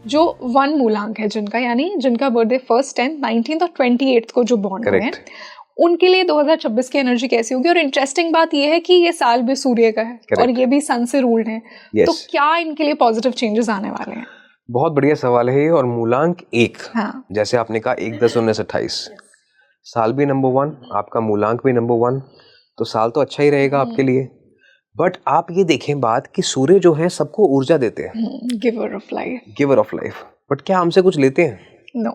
जो 1 मूलांक है जिनका, यानी जिनका बर्थडे 1st 10th 19th और 28th को जो बॉर्न हुए हैं, उनके लिए 2026 की एनर्जी कैसी होगी? और इंटरेस्टिंग बात ये है कि ये साल भी सूर्य का है और ये भी सन से रूल्ड है, तो क्या इनके लिए पॉजिटिव चेंजेस आने वाले हैं? बहुत बढ़िया सवाल है ये। और मूलांक 1, जैसे आपने कहा 1/10/1928, साल भी नंबर 1, आपका मूलांक भी नंबर 1, तो साल तो अच्छा ही रहेगा आपके लिए। बट आप ये देखें बात कि सूर्य जो है सबको ऊर्जा देते हैं, giver of life, giver of life, but क्या हमसे कुछ लेते हैं? नो।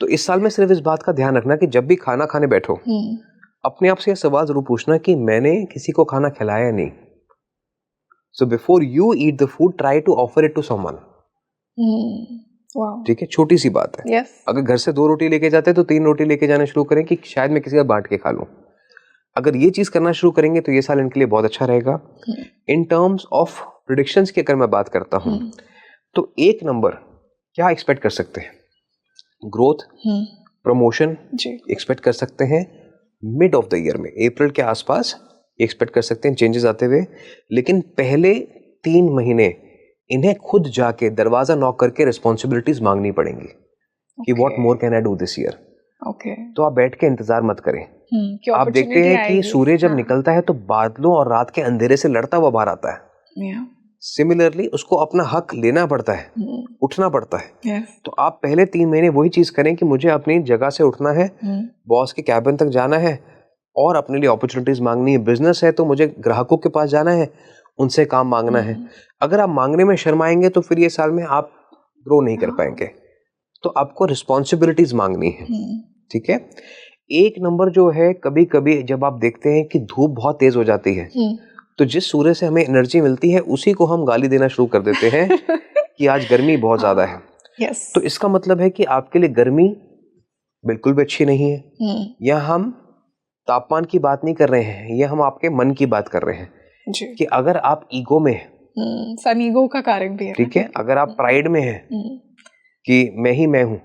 तो इस साल में सिर्फ इस बात का ध्यान रखना कि जब भी खाना खाने बैठो, अपने आप से यह सवाल जरूर पूछना कि मैंने किसी को खाना खिलाया नहीं। So before you eat the food, try to offer it to someone. ठीक है, छोटी सी बात है। अगर घर से 2 रोटी लेके जाते हैं तो 3 रोटी लेके जाना शुरू करें कि शायद मैं किसी का बांट के खा लूं। अगर ये चीज करना शुरू करेंगे तो ये साल इनके लिए बहुत अच्छा रहेगा। इन टर्म्स ऑफ प्रेडिक्शंस की अगर मैं बात करता हूं, तो 1 नंबर क्या एक्सपेक्ट कर सकते हैं? ग्रोथ, प्रमोशन एक्सपेक्ट कर सकते हैं मिड ऑफ द ईयर में, अप्रैल के आसपास एक्सपेक्ट कर सकते हैं चेंजेस आते हुए। लेकिन पहले 3 महीने इन्हें खुद जाके दरवाजा नॉक करके रिस्पॉन्सिबिलिटीज मांगनी पड़ेंगी कि what more can I do this year. तो आप बैठ के इंतजार मत करें। आप देखते हैं कि सूर्य जब निकलता है तो बादलों और रात के अंधेरे से लड़ता हुआ बाहर आता है। सिमिलरली उसको अपना हक लेना पड़ता है, उठना पड़ता है। तो आप पहले 3 महीने वही चीज करें कि मुझे अपनी जगह से उठना है, बॉस के कैबिन तक जाना है और अपने लिए अपॉर्चुनिटीज मांगनी है। बिजनेस है तो मुझे ग्राहकों के पास जाना है, उनसे काम मांगना है। अगर आप मांगने में शर्माएंगे तो फिर ये साल में आप ग्रो नहीं कर पाएंगे। तो आपको रिस्पॉन्सिबिलिटीज मांगनी है, ठीक है। 1 नंबर जो है, कभी कभी जब आप देखते हैं कि धूप बहुत तेज हो जाती है, तो जिस सूर्य से हमें एनर्जी मिलती है उसी को हम गाली देना शुरू कर देते हैं कि आज गर्मी बहुत ज्यादा है। तो इसका मतलब है कि आपके लिए गर्मी बिल्कुल भी अच्छी नहीं है। या हम तापमान की बात नहीं कर रहे हैं, यह हम आपके मन की बात कर रहे हैं कि अगर आप ईगो में हैं, सन ईगो का कारक भी है, ठीक है, अगर आप प्राइड में हैं कि मैं ही मैं हूं,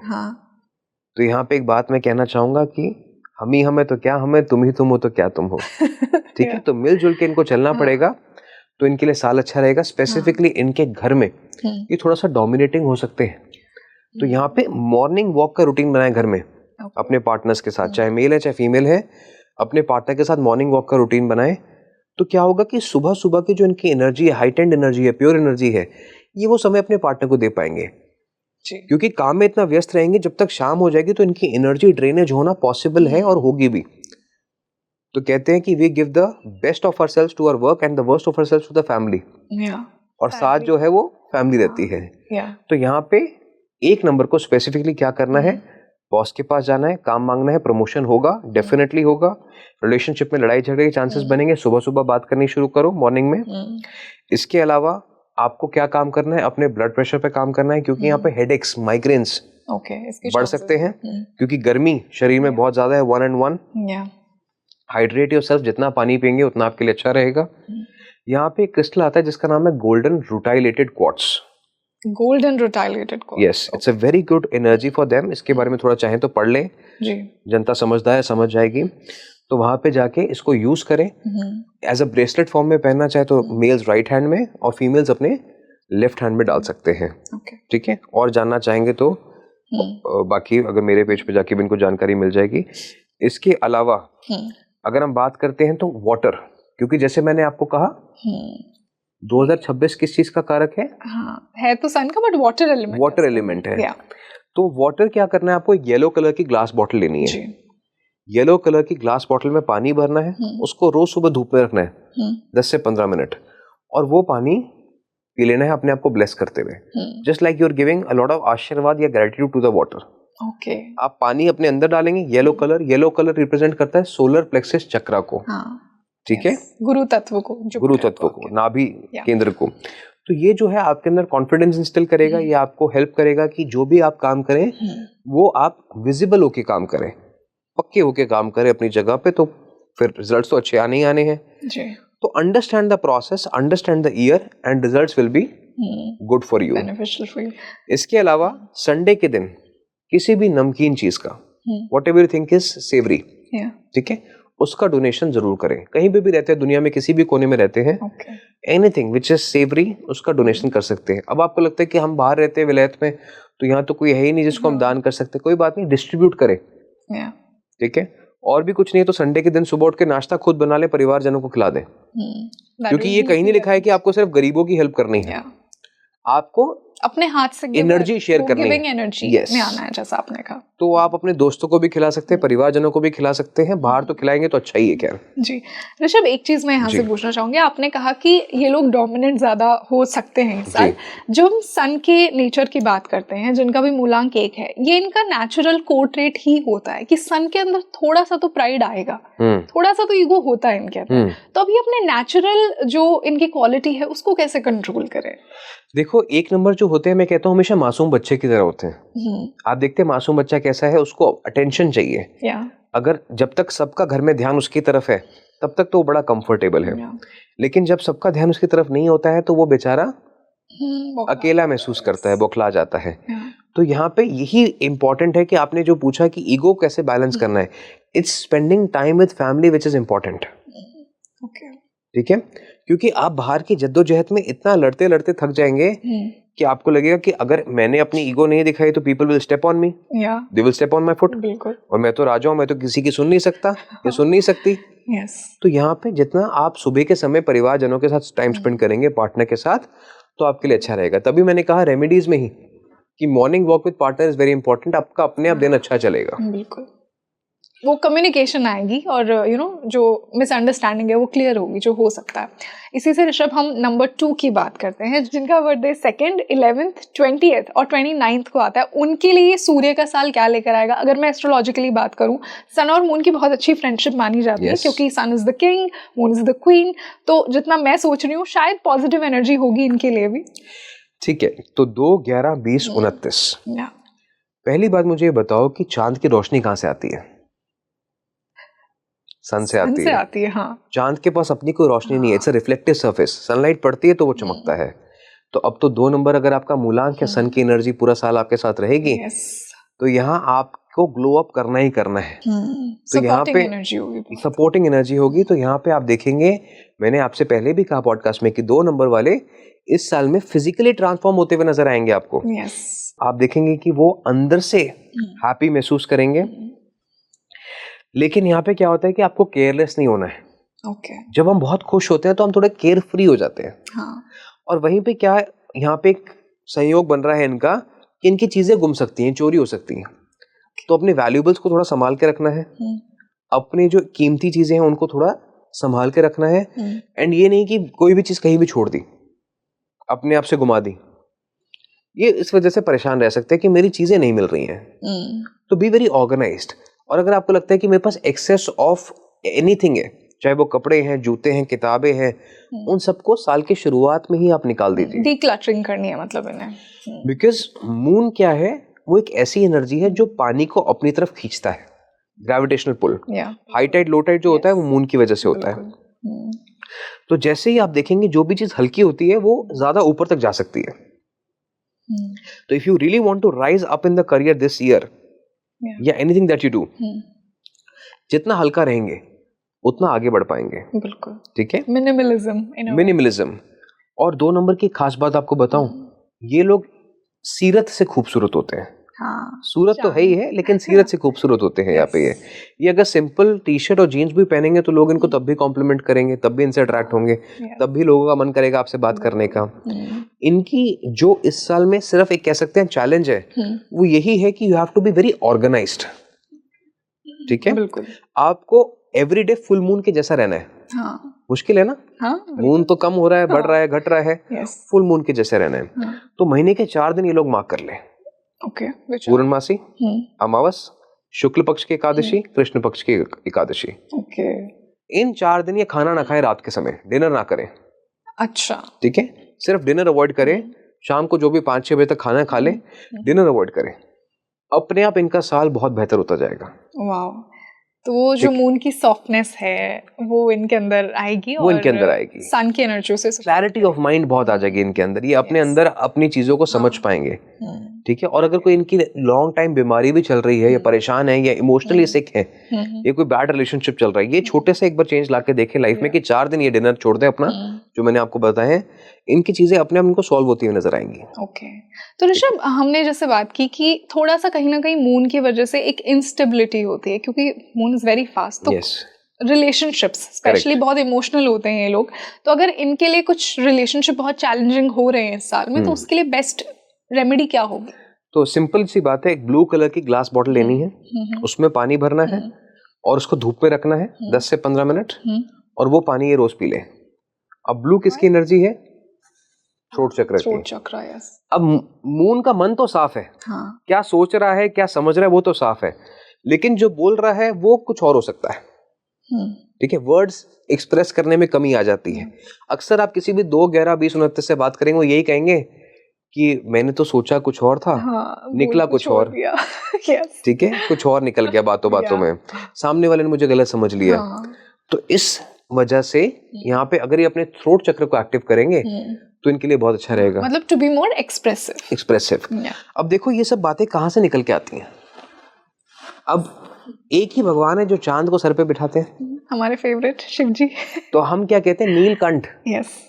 तो यहाँ पे एक बात मैं कहना चाहूंगा कि हम ही हमें तो क्या हमें, तुम ही तुम हो तो क्या तुम हो। ठीक है, तो मिलजुल के इनको चलना पड़ेगा, तो इनके लिए साल अच्छा रहेगा। स्पेसिफिकली इनके घर में ये थोड़ा सा डोमिनेटिंग हो सकते हैं, तो यहाँ पे मॉर्निंग वॉक का रूटीन बनाएं घर में अपने पार्टनर्स के साथ, चाहे मेल है चाहे फीमेल है, अपने पार्टनर के साथ मॉर्निंग वॉक का रूटीन बनाएं। तो क्या होगा कि सुबह सुबह की जो इनकी एनर्जी है, हाइटेंड एनर्जी है, प्योर एनर्जी है, ये वो समय अपने पार्टनर को दे पाएंगे। क्योंकि काम में इतना व्यस्त रहेंगे, जब तक शाम हो जाएगी तो इनकी एनर्जी ड्रेनेज होना पॉसिबल है और होगी भी। तो कहते हैं कि we give the best of ourselves to our work and the worst of ourselves to the family. और साथ जो है वो फैमिली रहती है। तो यहाँ पे 1 नंबर को स्पेसिफिकली क्या करना है? बॉस के पास जाना है, काम मांगना है, प्रमोशन होगा, डेफिनेटली होगा। रिलेशनशिप में लड़ाई झगड़े के चांसेस बनेंगे, सुबह सुबह बात करनी शुरू करो मॉर्निंग में। इसके अलावा आपको क्या काम करना है? अपने ब्लड प्रेशर पे काम करना है, क्योंकि यहाँ पे हेडेक्स, माइग्रेन्स बढ़ सकते हैं, क्योंकि गर्मी शरीर में बहुत ज्यादा है। 1 and 1 हाइड्रेट योरसेल्फ, जितना पानी पिएंगे उतना आपके लिए अच्छा रहेगा। यहाँ पे एक क्रिस्टल आता है जिसका नाम है golden rutilated quartz. Golden rutilated quartz, yes, it's a very good energy for them. इसके बारे में थोड़ा चाहें तो पढ़ लें, जनता समझदार है, समझ जाएगी। तो वहां पे जाके इसको यूज करें। एज अ ब्रेसलेट फॉर्म में पहनना चाहे तो मेल्स राइट हैंड में और फीमेल्स अपने लेफ्ट हैंड में डाल सकते हैं। ठीक है, और जानना चाहेंगे तो बाकी अगर मेरे पेज पे जाके भी इनको जानकारी मिल जाएगी। इसके अलावा अगर हम बात करते हैं तो वाटर, क्योंकि जैसे मैंने आपको कहा 2026 किस चीज का कारक है? है तो सन का, बट वाटर एलिमेंट है। तो वाटर क्या करना है आपको? एक येलो कलर की ग्लास बॉटल लेनी है। येलो कलर की ग्लास बॉटल में पानी भरना है, उसको रोज सुबह धूप में रखना है 10 से 15 मिनट, और वो पानी पी लेना है अपने आप को ब्लेस करते हुए। Just like you are giving a lot of आशीर्वाद या ग्रेटिट्यूड टू द वाटर। आप पानी अपने अंदर डालेंगे, येलो कलर रिप्रेजेंट करता है सोलर प्लेक्सस चक्रा को। ठीक है, गुरु तत्व को, नाभि केंद्र को। तो ये जो है आपके अंदर कॉन्फिडेंस इंस्टिल करेगा, ये आपको हेल्प करेगा कि जो भी आप काम करें वो आप विजिबल होके काम करें, पक्के होके काम करें अपनी जगह पे, तो फिर रिजल्ट्स तो अच्छे आने ही आने हैं जी। तो understand the process, understand the year and results will be good for you, beneficial for you. इसके अलावा संडे के दिन किसी भी नमकीन चीज का, whatever you think is savoury, ठीक है, उसका डोनेशन जरूर करें। कहीं भी रहते हैं दुनिया में, किसी भी कोने में रहते हैं, एनीथिंग विच इज सेवरी उसका डोनेशन कर सकते हैं। अब आपको लगता है कि हम बाहर रहते हैं विलायत में, तो यहाँ तो कोई है ही नहीं जिसको हम दान कर सकते, कोई बात नहीं, डिस्ट्रीब्यूट करें, ठीक है। और भी कुछ नहीं तो संडे के दिन सुबह उठ के नाश्ता खुद बना ले, परिवारजनों को खिला दें, क्योंकि ये कहीं नहीं लिखा है कि आपको सिर्फ गरीबों की हेल्प करनी है, आपको अपने हाथ से एनर्जी शेयर करनी है, एनर्जी में आना है, जैसा आपने कहा। तो आप अपने दोस्तों को भी खिला सकते हैं, परिवारजनों को भी खिला सकते हैं, बाहर तो खिलाएंगे तो अच्छा ही है। क्या जी ऋषभ, एक चीज मैं यहाँ से पूछना चाहूंगी, आपने कहा कि ये लोग डोमिनेंट ज्यादा हो सकते हैं इस साल। जो हम सन के नेचर की बात करते हैं, जिनका भी मूलांक 1 है, ये इनका नेचुरल कोर ट्रेट ही होता है कि सन के अंदर थोड़ा सा तो प्राइड आएगा, थोड़ा सा तो ईगो होता है इनके अंदर। तो अभी अपने नेचुरल जो इनकी क्वालिटी है उसको कैसे कंट्रोल करें? देखो, 1 नंबर जो होते हैं, मैं कहता हूँ हमेशा मासूम बच्चे की तरह होते हैं। आप देखते हैं मासूम बच्चा कैसा है, उसको अटेंशन चाहिए। अगर जब तक सबका घर में ध्यान उसकी तरफ है तब तक तो वो बड़ा कंफर्टेबल है, लेकिन जब सबका ध्यान उसकी तरफ नहीं होता है तो वो बेचारा अकेला महसूस करता है, बौखला जाता है। तो यहाँ पे यही इम्पोर्टेंट है कि आपने जो पूछा कि ईगो कैसे बैलेंस करना है, it's spending time with family which is important, ठीक है। क्योंकि आप बाहर की जद्दोजहद में इतना लड़ते लड़ते थक जाएंगे कि आपको लगेगा कि अगर मैंने अपनी ईगो नहीं दिखाई तो people will step on me, they will step on my foot, और मैं तो राजा हूं, मैं तो किसी की सुन नहीं सकता या सुन नहीं सकती। तो यहाँ पे जितना आप सुबह के समय परिवारजनों के साथ टाइम स्पेंड करेंगे, पार्टनर के साथ, तो आपके लिए अच्छा रहेगा। तभी मैंने कहा रेमेडीज में ही कि morning walk with partner is very important. आपका अपने आप दिन अच्छा चलेगा, बिल्कुल वो कम्युनिकेशन आएगी और जो मिसअंडरस्टैंडिंग है वो क्लियर होगी, जो हो सकता है। इसी से ऋषभ, हम नंबर 2 की बात करते हैं, जिनका बर्थडे 2nd, 11th, 20th और 29th को आता है। उनके लिए सूर्य का साल क्या लेकर आएगा? अगर मैं एस्ट्रोलॉजिकली बात करूं, सन और मून की बहुत अच्छी फ्रेंडशिप मानी जाती है, क्योंकि sun is the king, moon is the queen. तो जितना मैं सोच रही हूँ शायद पॉजिटिव एनर्जी होगी इनके लिए भी। ठीक है, तो 2, 11, 20, 29। पहली बात मुझे ये बताओ कि चांद की रोशनी कहाँ से आती है? सन से आती है। हाँ। चांद के पास अपनी कोई रोशनी नहीं है, it's a reflective surface. Sunlight पड़ती है तो वो चमकता है। तो अब तो 2 नंबर अगर आपका मूलांक है, सन की एनर्जी पूरा साल आपके साथ रहेगी, तो यहाँ आपको ग्लो अप करना ही करना है। तो यहाँ पे सपोर्टिंग एनर्जी होगी। तो यहाँ पे आप देखेंगे, मैंने आपसे पहले भी कहा पॉडकास्ट में कि 2 नंबर वाले इस साल में फिजिकली ट्रांसफॉर्म होते हुए नजर आएंगे आपको। आप देखेंगे कि वो अंदर से हैप्पी महसूस करेंगे। लेकिन यहाँ पे क्या होता है कि आपको केयरलेस नहीं होना है। जब हम बहुत खुश होते हैं तो हम थोड़े केयर फ्री हो जाते हैं। और वहीं पे क्या है, यहाँ पे एक संयोग बन रहा है इनका कि इनकी चीजें गुम सकती हैं, चोरी हो सकती हैं। तो अपने वैल्यूएबल्स को थोड़ा संभाल के रखना है, अपनी जो कीमती चीजें हैं उनको थोड़ा संभाल के रखना है। एंड ये नहीं कि कोई भी चीज कहीं भी छोड़ दी, अपने आप से गुमा दी, ये इस वजह से परेशान रह सकते हैं कि मेरी चीजें नहीं मिल रही हैं। तो बी वेरी ऑर्गेनाइज्ड। और अगर आपको लगता है कि मेरे पास एक्सेस ऑफ एनीथिंग है, चाहे वो कपड़े हैं, जूते हैं, किताबें हैं, उन सबको साल की शुरुआत में ही आप निकाल दीजिए। डीक्लटरिंग करनी है मतलब इन्हें। बिकॉज मून क्या है, वो एक ऐसी एनर्जी है जो पानी को अपनी तरफ खींचता है, gravitational pull. High tide low tide जो होता है वो मून की वजह से होता है। तो जैसे ही आप देखेंगे जो भी चीज हल्की होती है वो ज्यादा ऊपर तक जा सकती है। तो if you really want to rise up in the career this year या एनीथिंग दैट यू डू, जितना हल्का रहेंगे उतना आगे बढ़ पाएंगे। बिल्कुल ठीक है। मिनिमलिज्म। और 2 नंबर की खास बात आपको बताऊं, ये लोग सीरत से खूबसूरत होते हैं। सूरत तो है ही है, लेकिन सीरत से खूबसूरत होते हैं। यहाँ पे ये अगर सिंपल टी शर्ट और जीन्स भी पहनेंगे तो लोग इनको तब भी कॉम्प्लीमेंट करेंगे, तब भी इनसे अट्रैक्ट होंगे, तब भी लोगों का मन करेगा आपसे बात करने का। इनकी जो इस साल में सिर्फ एक कह सकते हैं चैलेंज है, वो यही है कि you have to be very organised. ठीक है। आपको एवरीडे फुल मून के जैसा रहना है। मुश्किल है ना। मून तो कम हो रहा है, बढ़ रहा है, घट रहा है। फुल मून के जैसे रहना है। तो महीने के 4 दिन ये लोग मार्क कर ले। पूर्णमासी, अमावस, शुक्ल पक्ष की एकादशी, कृष्ण पक्ष की एकादशी। इन 4 दिन ये खाना ना खाएं, रात के समय डिनर ना करें। अच्छा। ठीक है। सिर्फ डिनर अवॉइड करें। शाम को जो भी 5-6 बजे तक खाना खा लें, डिनर अवॉइड करें। अपने आप इनका साल बहुत बेहतर होता जाएगा। तो वो जो मून की सॉफ्टनेस है वो इनके अंदर आएगी, वो इनके अंदर आएगी, सन की एनर्जी से क्लैरिटी ऑफ माइंड बहुत आ जाएगी इनके अंदर, ये अपने अंदर अपनी चीजों को समझ पाएंगे। ठीक है। और अगर कोई इनकी लॉन्ग टाइम बीमारी भी चल रही है, या परेशान है, या इमोशनली सिक है, ये कोई बैड रिलेशनशिप चल रहा है, ये छोटे से एक बार चेंज लाके देखें लाइफ में कि 4 दिन ये डिनर छोड़ दें अपना, जो मैंने आपको बताया है, इनकी चीजें अपने आप इनको सॉल्व होती हुई नजर आएंगी। ओके। तो ऋषभ, हमने जैसे बात की कि थोड़ा सा कहीं ना कहीं मून की वजह से एक इंस्टेबिलिटी होती है, क्योंकि मून इज वेरी फास्ट, तो रिलेशनशिप्स स्पेशली बहुत इमोशनल होते हैं ये लोग, तो अगर इनके लिए कुछ रिलेशनशिप बहुत चैलेंजिंग हो रहे हैं इस साल में, तो उसके लिए बेस्ट रेमेडी क्या होगी? तो सिंपल सी बात है, एक ब्लू कलर की ग्लास बॉटल लेनी है, उसमें पानी भरना है और उसको धूप में रखना है 10 से 15 मिनट, और वो पानी ये रोज पी ले। अब ब्लू किसकी एनर्जी है? थ्रोट चक्र की। थ्रोट चक्र, यस। अब मून का मन तो साफ है, क्या सोच रहा है, क्या समझ रहा है, वो तो साफ है, लेकिन जो बोल रहा है वो कुछ और हो सकता है। ठीक है। वर्ड्स एक्सप्रेस करने में कमी आ जाती है। अक्सर आप किसी भी 2, 11, 20, 29 से बात करेंगे, वो यही कहेंगे कि मैंने तो सोचा कुछ और था, निकला कुछ और। ठीक है, कुछ और निकल गया बातों बातों में, सामने वाले ने मुझे गलत समझ लिया। तो इस वजह से यहाँ पे अगर ये अपने थ्रोट चक्र को एक्टिव करेंगे तो इनके लिए बहुत अच्छा रहेगा, मतलब टू बी मोर एक्सप्रेसिव। अब देखो ये सब बातें कहाँ से निकल के आती हैं। अब एक ही भगवान है जो चांद को सर पे बिठाते हैं, हमारे फेवरेट शिव जी। तो हम क्या कहते हैं? Neelkanth. Yes.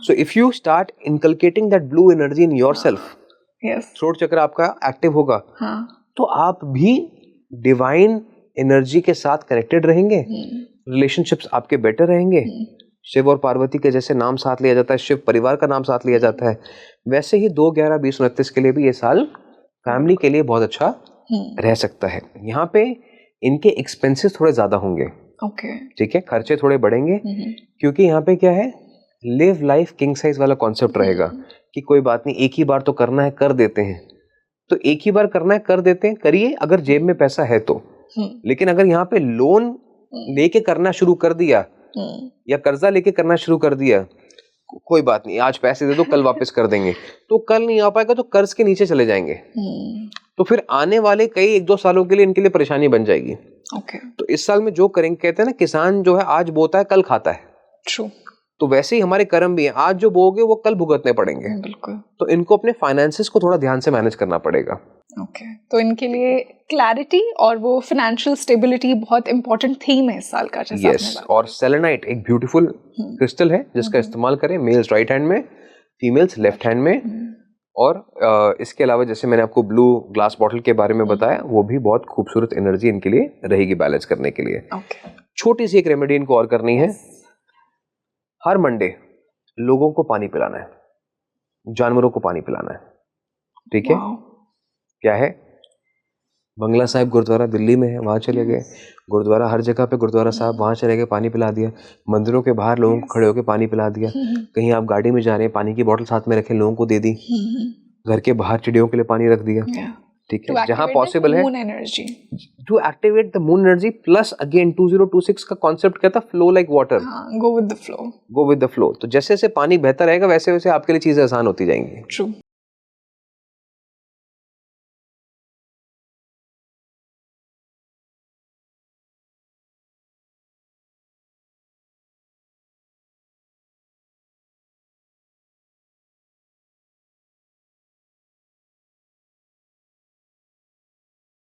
So if you start inculcating that blue energy in yourself, yes, throat चक्र आपका एक्टिव होगा, तो आप भी डिवाइन एनर्जी के साथ कनेक्टेड रहेंगे, रिलेशनशिप्स आपके बेटर रहेंगे। शिव और पार्वती के जैसे नाम साथ लिया जाता है, शिव परिवार का नाम साथ लिया जाता है, वैसे ही 2, 11, 20, 29 के लिए भी ये साल फैमिली के लिए बहुत अच्छा रह सकता है। यहाँ पे इनके एक्सपेंसेस थोड़े ज्यादा होंगे। ठीक है, खर्चे थोड़े बढ़ेंगे, क्योंकि यहाँ पे क्या है, लिव लाइफ किंग साइज वाला कॉन्सेप्ट रहेगा कि कोई बात नहीं, एक ही बार तो करना है, कर देते हैं। तो एक ही बार करना है, कर देते हैं, करिए अगर जेब में पैसा है तो। लेकिन अगर यहाँ पे लोन लेके करना शुरू कर दिया या कर्जा लेके करना शुरू कर दिया, कोई बात नहीं, आज पैसे दे दो, कल वापस कर देंगे, तो कल नहीं आ पाएगा तो कर्ज के नीचे चले जाएंगे, तो फिर आने वाले कई 1-2 सालों के लिए इनके लिए परेशानी बन जाएगी। तो इस साल में जो करेंगे, कहते हैं ना, किसान जो है आज बोता है कल खाता है। ट्रू। तो वैसे ही हमारे कर्म भी हैं, आज जो बोगे वो कल भुगतने पड़ेंगे। बिल्कुल। तो इनको अपने फाइनेंसेस को थोड़ा ध्यान से मैनेज करना पड़ेगा। तो इनके लिए क्लैरिटी और वो फाइनेंशियल स्टेबिलिटी बहुत इंपॉर्टेंट थीम है इस साल का। यस, और सेलेनाइट एक ब्यूटीफुल क्रिस्टल है जिसका इस्तेमाल करें, मेल्स राइट हैंड में, फीमेल्स लेफ्ट हैंड में। और इसके अलावा जैसे मैंने आपको ब्लू ग्लास बॉटल के बारे में बताया, वो भी बहुत खूबसूरत एनर्जी इनके लिए रहेगी बैलेंस करने के लिए। छोटी सी एक रेमेडी इनको और करनी है, हर मंडे लोगों को पानी पिलाना है, जानवरों को पानी पिलाना है। ठीक है, क्या है, बंगला साहिब गुरुद्वारा दिल्ली में है, वहाँ चले गए, गुरुद्वारा हर जगह पे गुरुद्वारा साहब, वहाँ चले गए, पानी पिला दिया। मंदिरों के बाहर लोगों को खड़े होकर पानी पिला दिया। कहीं आप गाड़ी में जा रहे हैं, पानी की बोतल साथ में रखे, लोगों को दे दी। घर के बाहर चिड़ियों के लिए पानी रख दिया। ठीक है, जहाँ पॉसिबल है to activate the moon energy. Plus again 2026 का कॉन्सेप्ट क्या था, flow like water, go with the flow. Go with the flow. तो जैसे जैसे पानी बहता रहेगा वैसे वैसे आपके लिए चीजें आसान होती जाएंगी। ट्रू।